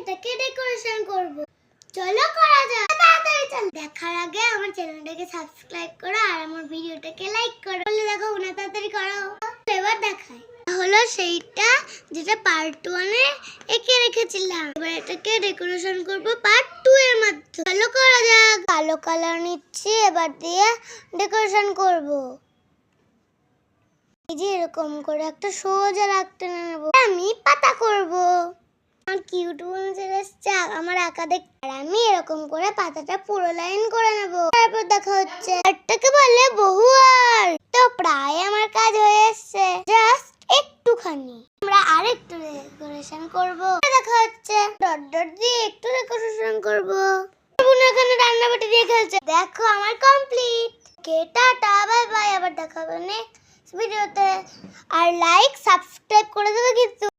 এটাকে ডেকোরেশন করব। চলো করা যাক, তাড়াতাড়ি চল। দেখার আগে আমার চ্যানেলটাকে সাবস্ক্রাইব করো আর আমার ভিডিওটাকে লাইক করো। বলে দেখো না, তাড়াতাড়ি করো। এবার দেখাই হলো সেইটা যেটা পার্ট 1 এ এঁকে রেখেছিলাম। এবার এটাকে ডেকোরেশন করব পার্ট 2 এর মাধ্যমে। চলো করা যাক। কালো কালার নিচ্ছি, এবার দিয়ে ডেকোরেশন করব। এই যে এরকম করে একটা সোজা রাখতে নেব। আমি পাতা করব। আমার কিউট বোন চলে এসেছে আমার আঁকা দেখতে। আর আমি এরকম করে পাতাটা পুরো লাইন করে নেব। তারপর দেখা হচ্ছে এটাকে বলে বহুয়ার। তো প্রায় আমার কাজ হয়ে এসেছে, জাস্ট একটুখানি। আমরা আরেকটু ডেকোরেশন করব। দেখা হচ্ছে ডট ডট দিয়ে একটু ডেকোরেশন করব। বোন এখানে রান্না বাটি দিয়ে খেলছে। দেখো আমার কমপ্লিট। Tata, bye bye. আবার দেখা হবে নেক্সট ভিডিওতে। আর লাইক সাবস্ক্রাইব করে দেবে কিন্তু।